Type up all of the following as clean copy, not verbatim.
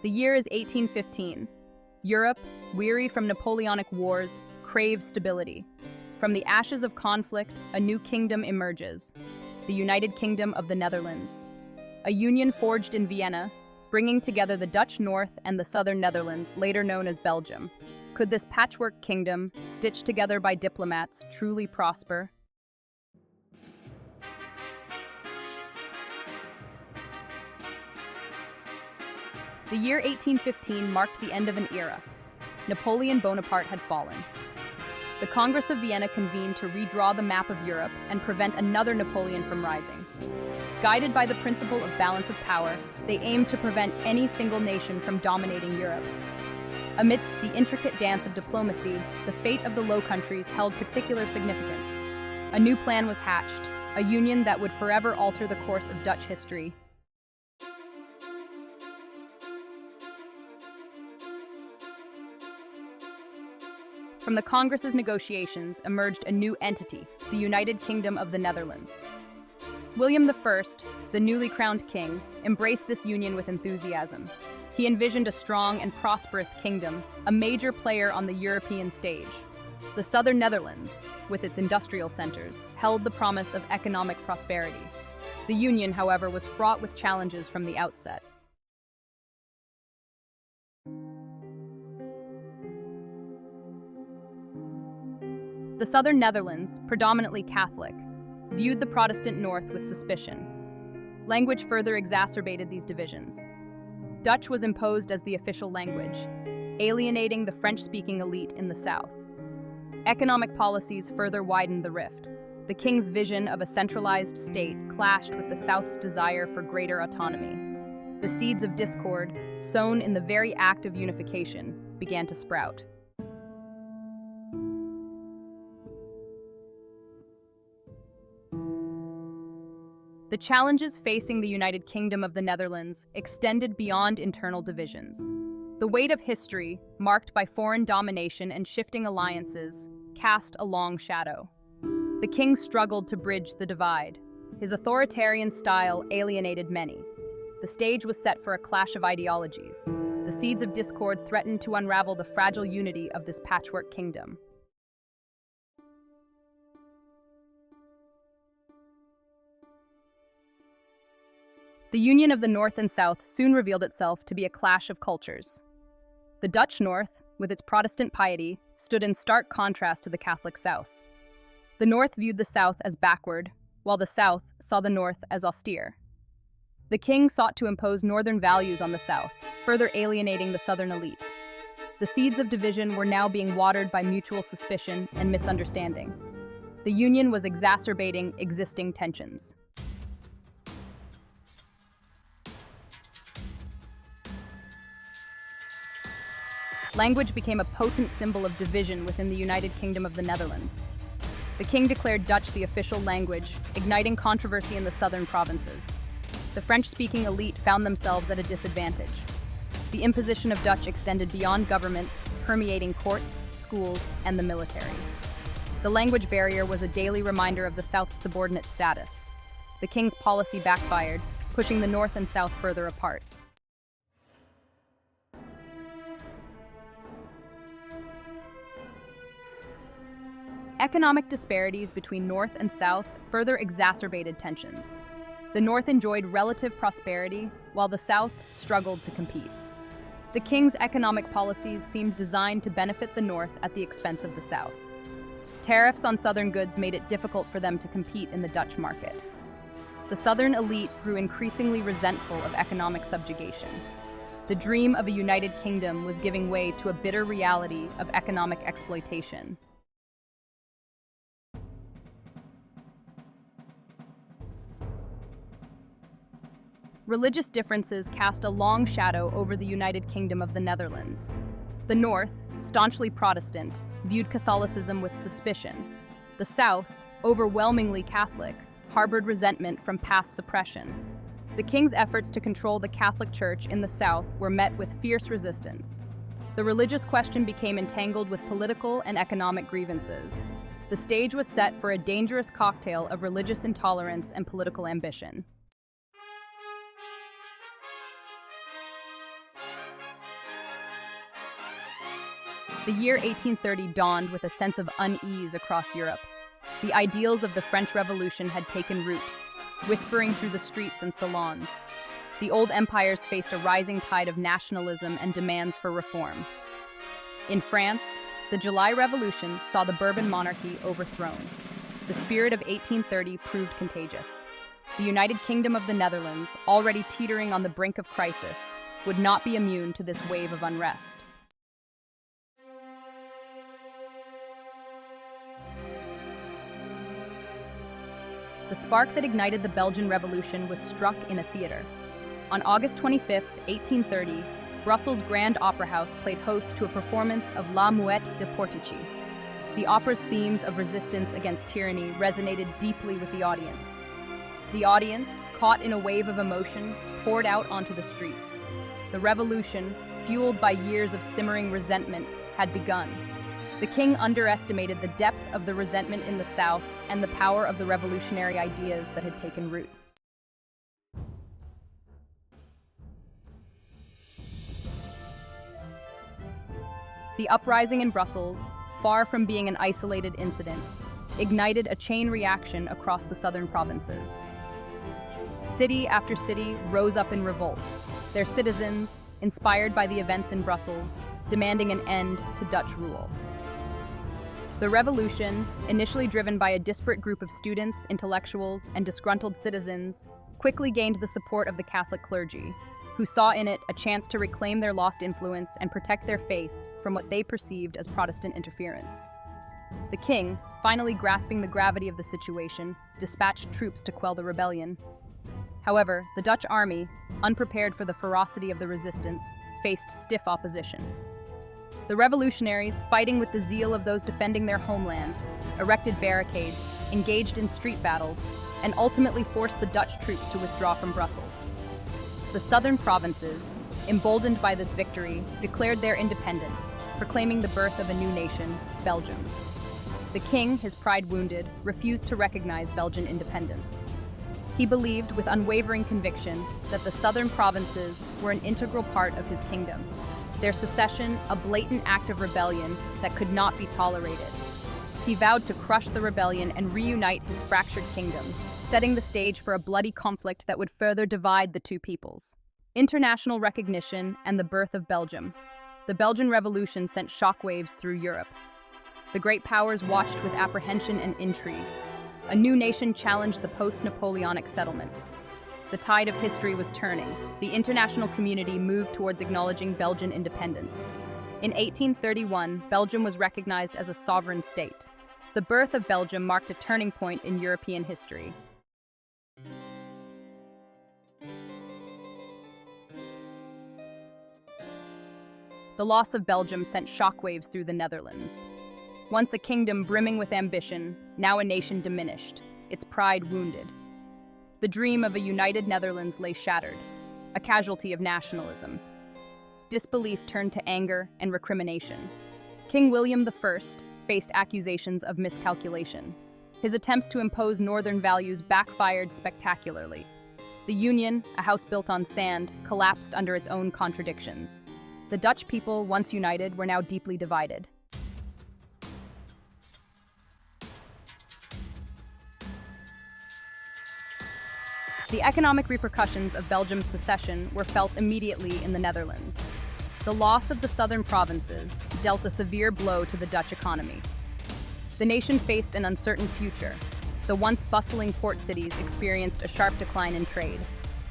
The year is 1815. Europe, weary from Napoleonic Wars, craves stability. From the ashes of conflict, a new kingdom emerges, the United Kingdom of the Netherlands. A union forged in Vienna, bringing together the Dutch North and the Southern Netherlands, later known as Belgium. Could this patchwork kingdom, stitched together by diplomats, truly prosper? The year 1815 marked the end of an era. Napoleon Bonaparte had fallen. The Congress of Vienna convened to redraw the map of Europe and prevent another Napoleon from rising. Guided by the principle of balance of power, they aimed to prevent any single nation from dominating Europe. Amidst the intricate dance of diplomacy, the fate of the Low Countries held particular significance. A new plan was hatched, a union that would forever alter the course of Dutch history. From the Congress's negotiations emerged a new entity, the United Kingdom of the Netherlands. William I, the newly crowned king, embraced this union with enthusiasm. He envisioned a strong and prosperous kingdom, a major player on the European stage. The Southern Netherlands, with its industrial centers, held the promise of economic prosperity. The union, however, was fraught with challenges from the outset. The Southern Netherlands, predominantly Catholic, viewed the Protestant North with suspicion. Language further exacerbated these divisions. Dutch was imposed as the official language, alienating the French-speaking elite in the South. Economic policies further widened the rift. The king's vision of a centralized state clashed with the South's desire for greater autonomy. The seeds of discord, sown in the very act of unification, began to sprout. The challenges facing the United Kingdom of the Netherlands extended beyond internal divisions. The weight of history, marked by foreign domination and shifting alliances, cast a long shadow. The king struggled to bridge the divide. His authoritarian style alienated many. The stage was set for a clash of ideologies. The seeds of discord threatened to unravel the fragile unity of this patchwork kingdom. The union of the North and South soon revealed itself to be a clash of cultures. The Dutch North, with its Protestant piety, stood in stark contrast to the Catholic South. The North viewed the South as backward, while the South saw the North as austere. The king sought to impose Northern values on the South, further alienating the Southern elite. The seeds of division were now being watered by mutual suspicion and misunderstanding. The union was exacerbating existing tensions. Language became a potent symbol of division within the United Kingdom of the Netherlands. The king declared Dutch the official language, igniting controversy in the southern provinces. The French-speaking elite found themselves at a disadvantage. The imposition of Dutch extended beyond government, permeating courts, schools, and the military. The language barrier was a daily reminder of the South's subordinate status. The king's policy backfired, pushing the North and South further apart. Economic disparities between North and South further exacerbated tensions. The North enjoyed relative prosperity, while the South struggled to compete. The king's economic policies seemed designed to benefit the North at the expense of the South. Tariffs on Southern goods made it difficult for them to compete in the Dutch market. The Southern elite grew increasingly resentful of economic subjugation. The dream of a united kingdom was giving way to a bitter reality of economic exploitation. Religious differences cast a long shadow over the United Kingdom of the Netherlands. The North, staunchly Protestant, viewed Catholicism with suspicion. The South, overwhelmingly Catholic, harbored resentment from past suppression. The king's efforts to control the Catholic Church in the South were met with fierce resistance. The religious question became entangled with political and economic grievances. The stage was set for a dangerous cocktail of religious intolerance and political ambition. The year 1830 dawned with a sense of unease across Europe. The ideals of the French Revolution had taken root, whispering through the streets and salons. The old empires faced a rising tide of nationalism and demands for reform. In France, the July Revolution saw the Bourbon monarchy overthrown. The spirit of 1830 proved contagious. The United Kingdom of the Netherlands, already teetering on the brink of crisis, would not be immune to this wave of unrest. The spark that ignited the Belgian Revolution was struck in a theater. On August 25, 1830, Brussels' Grand Opera House played host to a performance of La Muette de Portici. The opera's themes of resistance against tyranny resonated deeply with the audience. The audience, caught in a wave of emotion, poured out onto the streets. The revolution, fueled by years of simmering resentment, had begun. The king underestimated the depth of the resentment in the South and the power of the revolutionary ideas that had taken root. The uprising in Brussels, far from being an isolated incident, ignited a chain reaction across the southern provinces. City after city rose up in revolt, their citizens, inspired by the events in Brussels, demanding an end to Dutch rule. The revolution, initially driven by a disparate group of students, intellectuals, and disgruntled citizens, quickly gained the support of the Catholic clergy, who saw in it a chance to reclaim their lost influence and protect their faith from what they perceived as Protestant interference. The king, finally grasping the gravity of the situation, dispatched troops to quell the rebellion. However, the Dutch army, unprepared for the ferocity of the resistance, faced stiff opposition. The revolutionaries, fighting with the zeal of those defending their homeland, erected barricades, engaged in street battles, and ultimately forced the Dutch troops to withdraw from Brussels. The southern provinces, emboldened by this victory, declared their independence, proclaiming the birth of a new nation, Belgium. The king, his pride wounded, refused to recognize Belgian independence. He believed with unwavering conviction that the southern provinces were an integral part of his kingdom, their secession a blatant act of rebellion that could not be tolerated. He vowed to crush the rebellion and reunite his fractured kingdom, setting the stage for a bloody conflict that would further divide the two peoples. International recognition and the birth of Belgium. The Belgian Revolution sent shockwaves through Europe. The great powers watched with apprehension and intrigue. A new nation challenged the post-Napoleonic settlement. The tide of history was turning. The international community moved towards acknowledging Belgian independence. In 1831, Belgium was recognized as a sovereign state. The birth of Belgium marked a turning point in European history. The loss of Belgium sent shockwaves through the Netherlands. Once a kingdom brimming with ambition, now a nation diminished, its pride wounded. The dream of a united Netherlands lay shattered, a casualty of nationalism. Disbelief turned to anger and recrimination. King William I faced accusations of miscalculation. His attempts to impose northern values backfired spectacularly. The Union, a house built on sand, collapsed under its own contradictions. The Dutch people, once united, were now deeply divided. The economic repercussions of Belgium's secession were felt immediately in the Netherlands. The loss of the southern provinces dealt a severe blow to the Dutch economy. The nation faced an uncertain future. The once bustling port cities experienced a sharp decline in trade.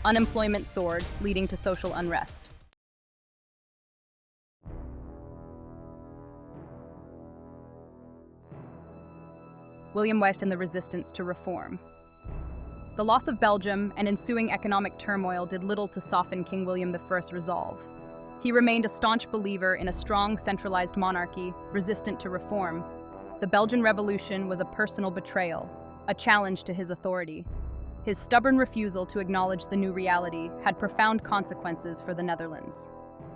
Unemployment soared, leading to social unrest. William I and the resistance to reform. The loss of Belgium and ensuing economic turmoil did little to soften King William I's resolve. He remained a staunch believer in a strong, centralized monarchy, resistant to reform. The Belgian Revolution was a personal betrayal, a challenge to his authority. His stubborn refusal to acknowledge the new reality had profound consequences for the Netherlands.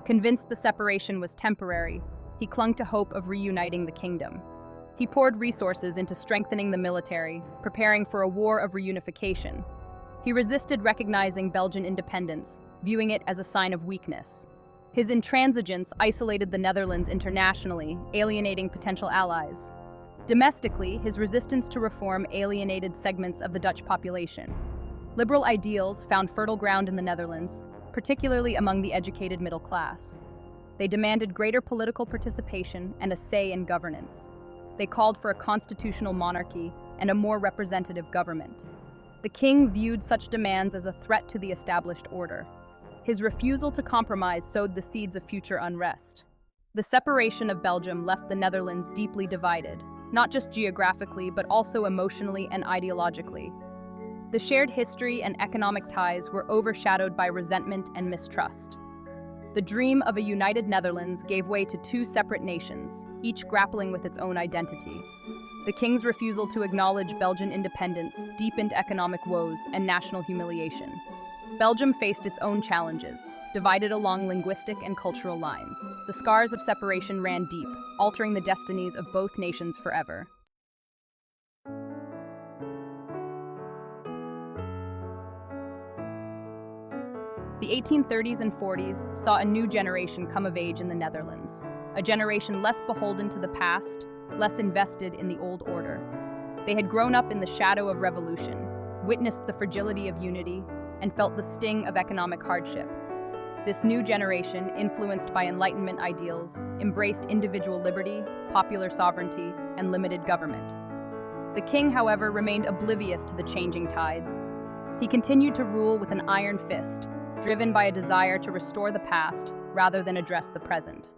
Convinced the separation was temporary, he clung to hope of reuniting the kingdom. He poured resources into strengthening the military, preparing for a war of reunification. He resisted recognizing Belgian independence, viewing it as a sign of weakness. His intransigence isolated the Netherlands internationally, alienating potential allies. Domestically, his resistance to reform alienated segments of the Dutch population. Liberal ideals found fertile ground in the Netherlands, particularly among the educated middle class. They demanded greater political participation and a say in governance. They called for a constitutional monarchy and a more representative government. The king viewed such demands as a threat to the established order. His refusal to compromise sowed the seeds of future unrest. The separation of Belgium left the Netherlands deeply divided, not just geographically but also emotionally and ideologically. The shared history and economic ties were overshadowed by resentment and mistrust. The dream of a united Netherlands gave way to two separate nations, each grappling with its own identity. The king's refusal to acknowledge Belgian independence deepened economic woes and national humiliation. Belgium faced its own challenges, divided along linguistic and cultural lines. The scars of separation ran deep, altering the destinies of both nations forever. The 1830s and 40s saw a new generation come of age in the Netherlands, a generation less beholden to the past, less invested in the old order. They had grown up in the shadow of revolution, witnessed the fragility of unity, and felt the sting of economic hardship. This new generation, influenced by Enlightenment ideals, embraced individual liberty, popular sovereignty, and limited government. The king, however, remained oblivious to the changing tides. He continued to rule with an iron fist, driven by a desire to restore the past rather than address the present.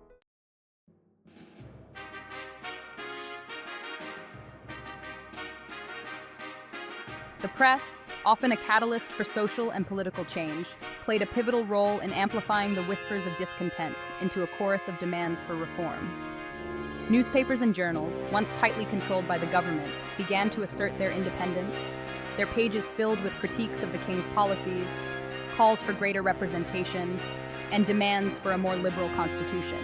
The press, often a catalyst for social and political change, played a pivotal role in amplifying the whispers of discontent into a chorus of demands for reform. Newspapers and journals, once tightly controlled by the government, began to assert their independence, their pages filled with critiques of the king's policies, calls for greater representation, and demands for a more liberal constitution.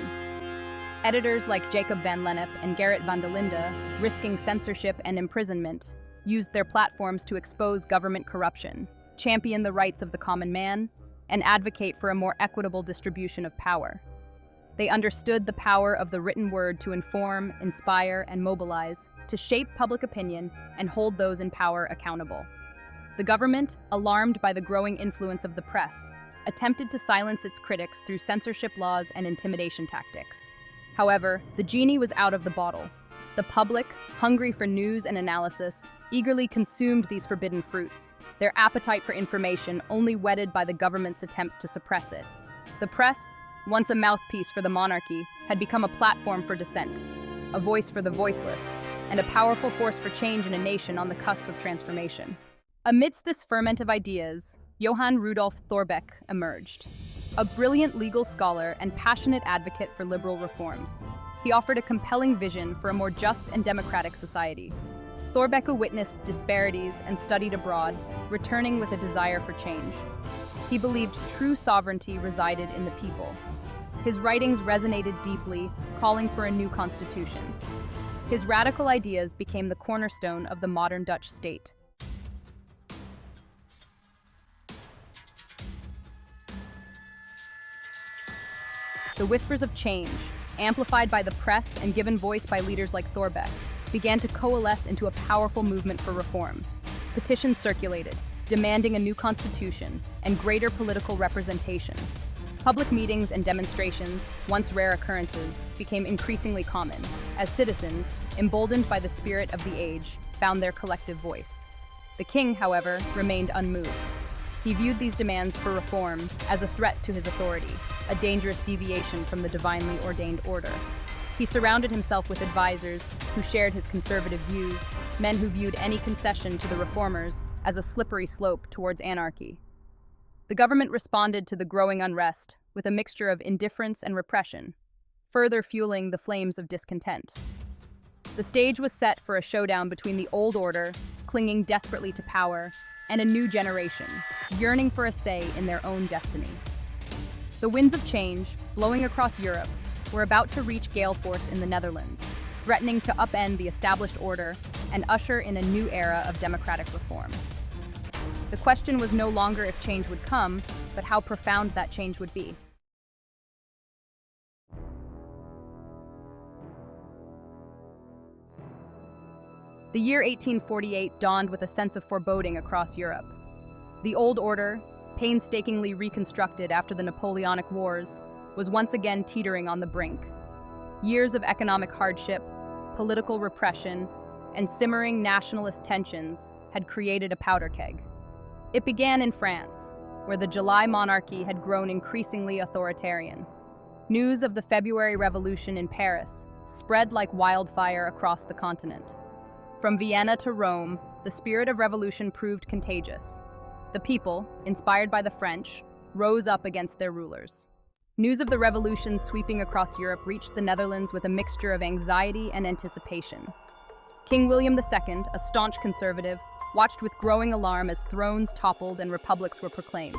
Editors like Jacob van Lennep and Gerrit van der Linde, risking censorship and imprisonment, used their platforms to expose government corruption, champion the rights of the common man, and advocate for a more equitable distribution of power. They understood the power of the written word to inform, inspire, and mobilize, to shape public opinion and hold those in power accountable. The government, alarmed by the growing influence of the press, attempted to silence its critics through censorship laws and intimidation tactics. However, the genie was out of the bottle. The public, hungry for news and analysis, eagerly consumed these forbidden fruits, their appetite for information only whetted by the government's attempts to suppress it. The press, once a mouthpiece for the monarchy, had become a platform for dissent, a voice for the voiceless, and a powerful force for change in a nation on the cusp of transformation. Amidst this ferment of ideas, Johann Rudolf Thorbecke emerged, a brilliant legal scholar and passionate advocate for liberal reforms. He offered a compelling vision for a more just and democratic society. Thorbecke witnessed disparities and studied abroad, returning with a desire for change. He believed true sovereignty resided in the people. His writings resonated deeply, calling for a new constitution. His radical ideas became the cornerstone of the modern Dutch state. The whispers of change, amplified by the press and given voice by leaders like Thorbecke, began to coalesce into a powerful movement for reform. Petitions circulated, demanding a new constitution and greater political representation. Public meetings and demonstrations, once rare occurrences, became increasingly common, as citizens, emboldened by the spirit of the age, found their collective voice. The king, however, remained unmoved. He viewed these demands for reform as a threat to his authority, a dangerous deviation from the divinely ordained order. He surrounded himself with advisors who shared his conservative views, men who viewed any concession to the reformers as a slippery slope towards anarchy. The government responded to the growing unrest with a mixture of indifference and repression, further fueling the flames of discontent. The stage was set for a showdown between the old order, clinging desperately to power, and a new generation, yearning for a say in their own destiny. The winds of change, blowing across Europe, were about to reach gale force in the Netherlands, threatening to upend the established order and usher in a new era of democratic reform. The question was no longer if change would come, but how profound that change would be. The year 1848 dawned with a sense of foreboding across Europe. The old order, painstakingly reconstructed after the Napoleonic Wars, was once again teetering on the brink. Years of economic hardship, political repression, and simmering nationalist tensions had created a powder keg. It began in France, where the July monarchy had grown increasingly authoritarian. News of the February Revolution in Paris spread like wildfire across the continent. From Vienna to Rome, the spirit of revolution proved contagious. The people, inspired by the French, rose up against their rulers. News of the revolution sweeping across Europe reached the Netherlands with a mixture of anxiety and anticipation. King William II, a staunch conservative, watched with growing alarm as thrones toppled and republics were proclaimed.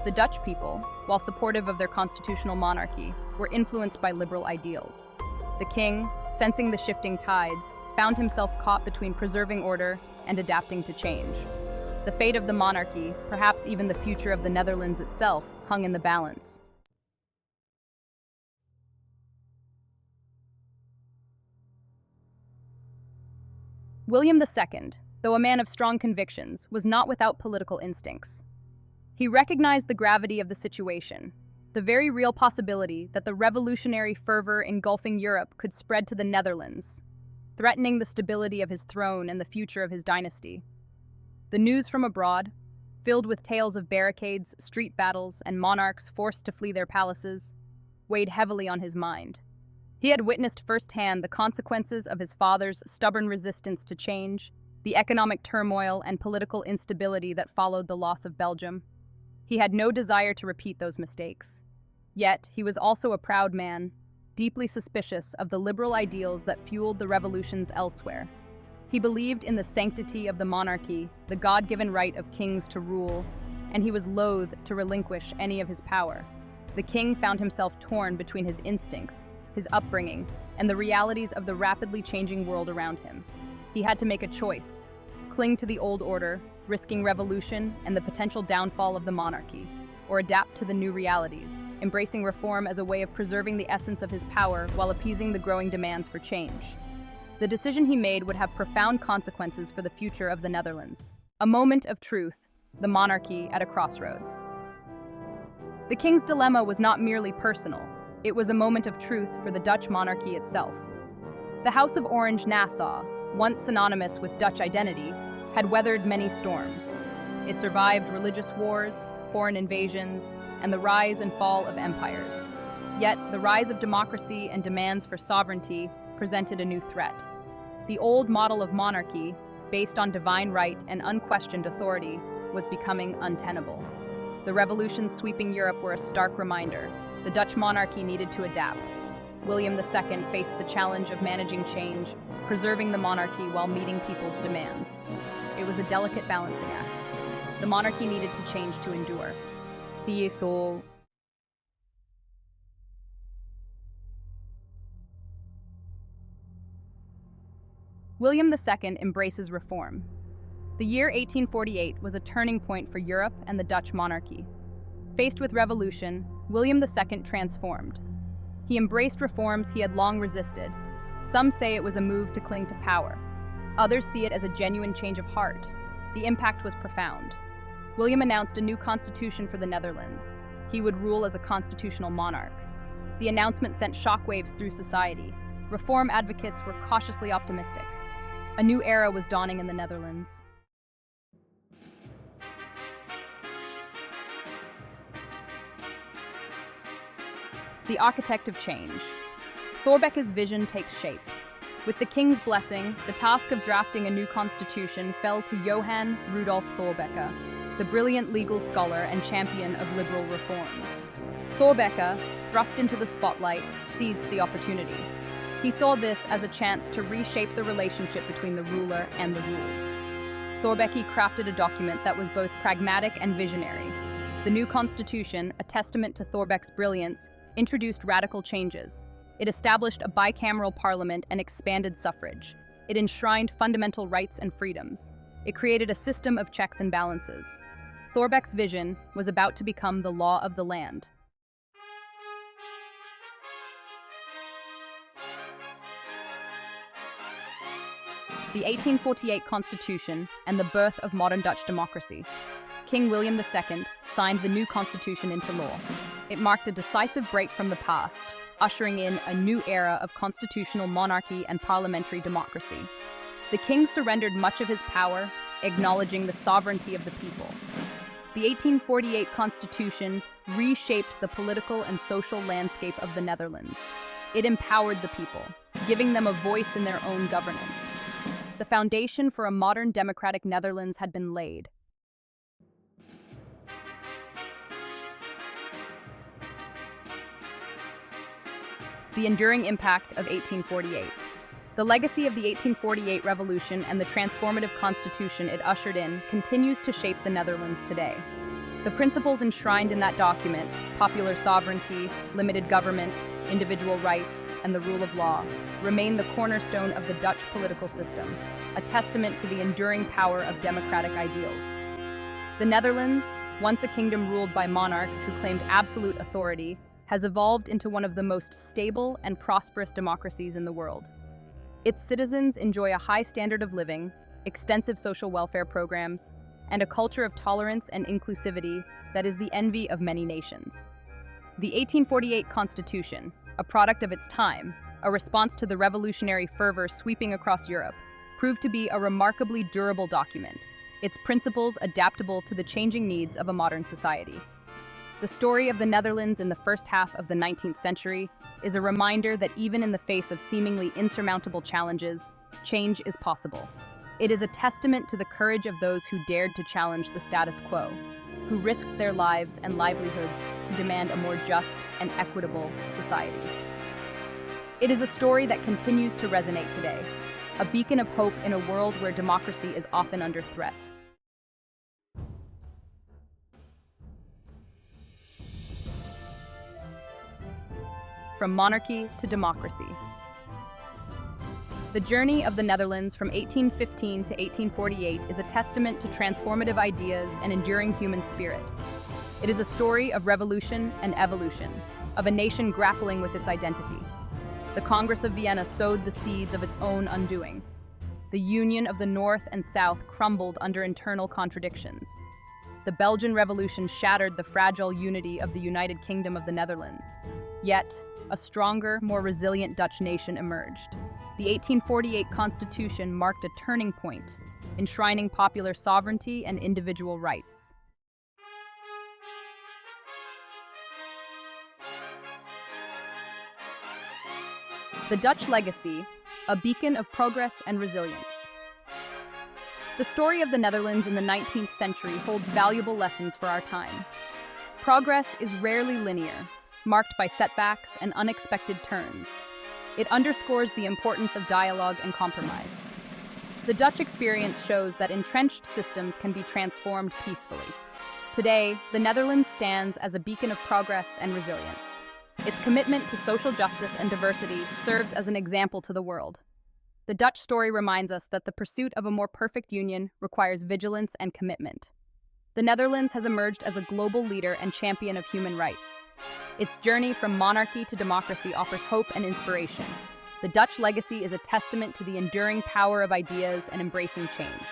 The Dutch people, while supportive of their constitutional monarchy, were influenced by liberal ideals. The king, sensing the shifting tides, found himself caught between preserving order and adapting to change. The fate of the monarchy, perhaps even the future of the Netherlands itself, hung in the balance. William II, though a man of strong convictions, was not without political instincts. He recognized the gravity of the situation, the very real possibility that the revolutionary fervor engulfing Europe could spread to the Netherlands, threatening the stability of his throne and the future of his dynasty. The news from abroad, filled with tales of barricades, street battles, and monarchs forced to flee their palaces, weighed heavily on his mind. He had witnessed firsthand the consequences of his father's stubborn resistance to change, the economic turmoil and political instability that followed the loss of Belgium. He had no desire to repeat those mistakes. Yet, he was also a proud man, deeply suspicious of the liberal ideals that fueled the revolutions elsewhere. He believed in the sanctity of the monarchy, the God-given right of kings to rule, and he was loath to relinquish any of his power. The king found himself torn between his instincts, his upbringing, and the realities of the rapidly changing world around him. He had to make a choice: cling to the old order, risking revolution and the potential downfall of the monarchy, or adapt to the new realities, embracing reform as a way of preserving the essence of his power while appeasing the growing demands for change. The decision he made would have profound consequences for the future of the Netherlands. A moment of truth, the monarchy at a crossroads. The king's dilemma was not merely personal. It was a moment of truth for the Dutch monarchy itself. The House of Orange-Nassau, once synonymous with Dutch identity, had weathered many storms. It survived religious wars, foreign invasions, and the rise and fall of empires. Yet, the rise of democracy and demands for sovereignty presented a new threat. The old model of monarchy, based on divine right and unquestioned authority, was becoming untenable. The revolutions sweeping Europe were a stark reminder. The Dutch monarchy needed to adapt. William II faced the challenge of managing change, preserving the monarchy while meeting people's demands. It was a delicate balancing act. The monarchy needed to change to endure. Sown. William II embraces reform. The year 1848 was a turning point for Europe and the Dutch monarchy. Faced with revolution, William II transformed. He embraced reforms he had long resisted. Some say it was a move to cling to power. Others see it as a genuine change of heart. The impact was profound. William announced a new constitution for the Netherlands. He would rule as a constitutional monarch. The announcement sent shockwaves through society. Reform advocates were cautiously optimistic. A new era was dawning in the Netherlands. The architect of change. Thorbecke's vision takes shape. With the king's blessing, the task of drafting a new constitution fell to Johann Rudolf Thorbecke, the brilliant legal scholar and champion of liberal reforms. Thorbecke, thrust into the spotlight, seized the opportunity. He saw this as a chance to reshape the relationship between the ruler and the ruled. Thorbecke crafted a document that was both pragmatic and visionary. The new constitution, a testament to Thorbecke's brilliance, introduced radical changes. It established a bicameral parliament and expanded suffrage. It enshrined fundamental rights and freedoms. It created a system of checks and balances. Thorbecke's vision was about to become the law of the land. the 1848 Constitution and the birth of modern Dutch democracy. King William II signed the new constitution into law. It marked a decisive break from the past, ushering in a new era of constitutional monarchy and parliamentary democracy. The king surrendered much of his power, acknowledging the sovereignty of the people. The 1848 Constitution reshaped the political and social landscape of the Netherlands. It empowered the people, giving them a voice in their own governance. The foundation for a modern democratic Netherlands had been laid. The enduring impact of 1848. The legacy of the 1848 Revolution and the transformative constitution it ushered in continues to shape the Netherlands today. The principles enshrined in that document, popular sovereignty, limited government, individual rights, and the rule of law, remain the cornerstone of the Dutch political system, a testament to the enduring power of democratic ideals. The Netherlands, once a kingdom ruled by monarchs who claimed absolute authority, has evolved into one of the most stable and prosperous democracies in the world. Its citizens enjoy a high standard of living, extensive social welfare programs, and a culture of tolerance and inclusivity that is the envy of many nations. The 1848 Constitution, a product of its time, a response to the revolutionary fervor sweeping across Europe, proved to be a remarkably durable document, its principles adaptable to the changing needs of a modern society. The story of the Netherlands in the first half of the 19th century is a reminder that even in the face of seemingly insurmountable challenges, change is possible. It is a testament to the courage of those who dared to challenge the status quo, who risked their lives and livelihoods to demand a more just and equitable society. It is a story that continues to resonate today, a beacon of hope in a world where democracy is often under threat. From monarchy to democracy. The journey of the Netherlands from 1815 to 1848 is a testament to transformative ideas and enduring human spirit. It is a story of revolution and evolution, of a nation grappling with its identity. The Congress of Vienna sowed the seeds of its own undoing. The union of the North and South crumbled under internal contradictions. The Belgian Revolution shattered the fragile unity of the United Kingdom of the Netherlands. Yet, a stronger, more resilient Dutch nation emerged. The 1848 Constitution marked a turning point, enshrining popular sovereignty and individual rights. The Dutch legacy, a beacon of progress and resilience. The story of the Netherlands in the 19th century holds valuable lessons for our time. Progress is rarely linear, marked by setbacks and unexpected turns. It underscores the importance of dialogue and compromise. The Dutch experience shows that entrenched systems can be transformed peacefully. Today, the Netherlands stands as a beacon of progress and resilience. Its commitment to social justice and diversity serves as an example to the world. The Dutch story reminds us that the pursuit of a more perfect union requires vigilance and commitment. The Netherlands has emerged as a global leader and champion of human rights. Its journey from monarchy to democracy offers hope and inspiration. The Dutch legacy is a testament to the enduring power of ideas and embracing change.